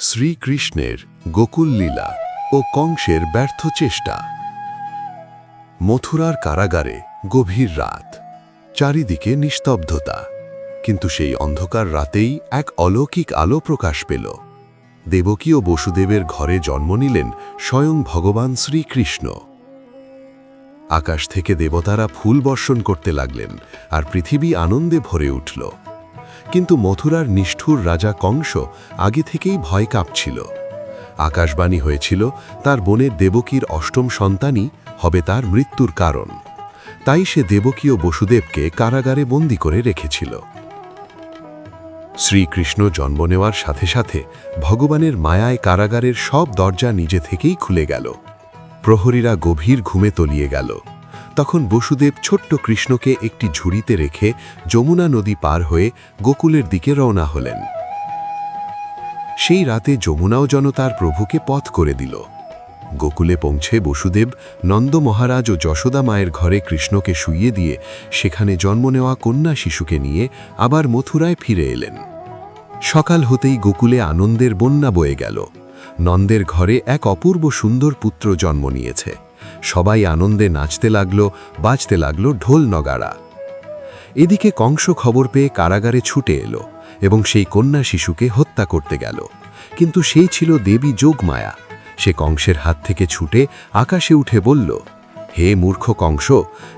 শ্রীকৃষ্ণের গোকুল লীলা ও কংসের ব্যর্থ চেষ্টা। মথুরার কারাগারে গভীর রাত, চারিদিকে নিস্তব্ধতা, কিন্তু সেই অন্ধকার রাতেই এক অলৌকিক আলো প্রকাশ পেল। দেবকী ও বসুদেবের ঘরে জন্ম নিলেন স্বয়ং ভগবান শ্রীকৃষ্ণ। আকাশ থেকে দেবতারা ফুল বর্ষণ করতে লাগলেন, আর পৃথিবী আনন্দে ভরে উঠল। কিন্তু মথুরার নিষ্ঠুর রাজা কংস আগে থেকেই ভয় কাঁপছিল। আকাশবাণী হয়েছিল তার বোনের দেবকীর অষ্টম সন্তানই হবে তার মৃত্যুর কারণ। তাই সে দেবকী ও বসুদেবকে কারাগারে বন্দী করে রেখেছিল। শ্রীকৃষ্ণ জন্ম নেওয়ার সাথে সাথে ভগবানের মায়ায় কারাগারের সব দরজা নিজে থেকেই খুলে গেল। প্রহরীরা গভীর ঘুমে তলিয়ে গেল। তখন বসুদেব ছোট্ট কৃষ্ণকে একটি ঝুড়িতে রেখে যমুনা নদী পার হয়ে গোকুলের দিকে রওনা হলেন। সেই রাতে যমুনাও যেন তার প্রভুকে পথ করে দিল। গোকুলে পৌঁছে বসুদেব নন্দ মহারাজ ও যশোদা মায়ের ঘরে কৃষ্ণকে শুইয়ে দিয়ে সেখানে জন্ম নেওয়া কন্যা শিশুকে নিয়ে আবার মথুরায় ফিরে এলেন। সকাল হতেই গোকুলে আনন্দের বন্যা বয়ে গেল। নন্দের ঘরে এক অপূর্ব সুন্দর পুত্র জন্ম নিয়েছে। সবাই আনন্দে নাচতে লাগল, বাজতে লাগল ঢোল নগাড়া। এদিকে কংস খবর পেয়ে কারাগারে ছুটে এলো এবং সেই কন্যা শিশুকে হত্যা করতে গেল। কিন্তু সেই ছিল দেবী যোগমায়া। সে কংসের হাত থেকে ছুটে আকাশে উঠে বলল, হে মূর্খ কংস,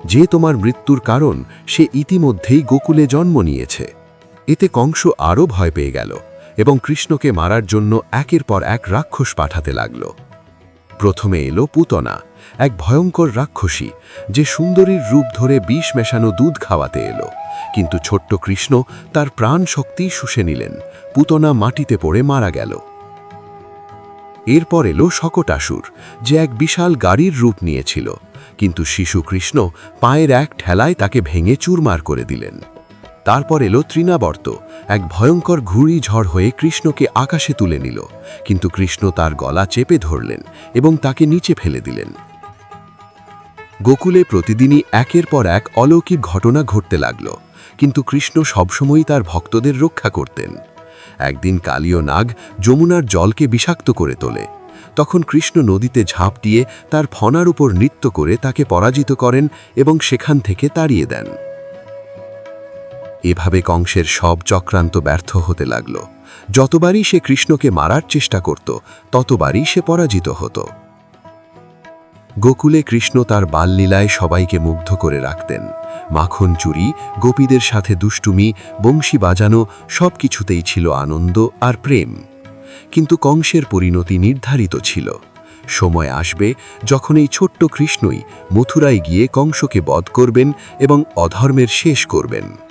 যে তোমার মৃত্যুর কারণ সে ইতিমধ্যেই গোকুলে জন্ম নিয়েছে। এতে কংস আরও ভয় পেয়ে গেল এবং কৃষ্ণকে মারার জন্য একের পর এক রাক্ষস পাঠাতে লাগল। প্রথমে এলো পুতনা, এক ভয়ঙ্কর রাক্ষসী, যে সুন্দরীর রূপ ধরে বিষ মেশানো দুধ খাওয়াতে এলো। কিন্তু ছোট্ট কৃষ্ণ তার প্রাণ শক্তি শুষে নিলেন। পুতনা মাটিতে পড়ে মারা গেল। এরপর এলো শকটাসুর, যে এক বিশাল গাড়ির রূপ নিয়েছিল। কিন্তু শিশু কৃষ্ণ পায়ের এক ঠেলায় তাকে ভেঙে চুরমার করে দিলেন। তারপর এলো তৃণাবর্ত, এক ভয়ঙ্কর ঘূর্ণিঝড় হয়ে কৃষ্ণকে আকাশে তুলে নিল। কিন্তু কৃষ্ণ তার গলা চেপে ধরলেন এবং তাকে নিচে ফেলে দিলেন। গোকুলে প্রতিদিনই একের পর এক অলৌকিক ঘটনা ঘটতে লাগল, কিন্তু কৃষ্ণ সবসময়ই তার ভক্তদের রক্ষা করতেন। একদিন কালীয় নাগ যমুনার জলকে বিষাক্ত করে তোলে। তখন কৃষ্ণ নদীতে ঝাঁপ দিয়ে তার ফনার উপর নৃত্য করে তাকে পরাজিত করেন এবং সেখান থেকে তাড়িয়ে দেন। এভাবে কংসের সব চক্রান্ত ব্যর্থ হতে লাগল। যতবারই সে কৃষ্ণকে মারার চেষ্টা করত, ততবারই সে পরাজিত হতো। গোকুলে কৃষ্ণ তার বাললীলায় সবাইকে মুগ্ধ করে রাখতেন। মাখন চুরি, গোপীদের সাথে দুষ্টুমি, বংশী বাজানো, সব কিছুতেই ছিল আনন্দ আর প্রেম। কিন্তু কংসের পরিণতি নির্ধারিত ছিল। সময় আসবে যখন এই ছোট্ট কৃষ্ণই মথুরায় গিয়ে কংসকে বধ করবেন এবং অধর্মের শেষ করবেন।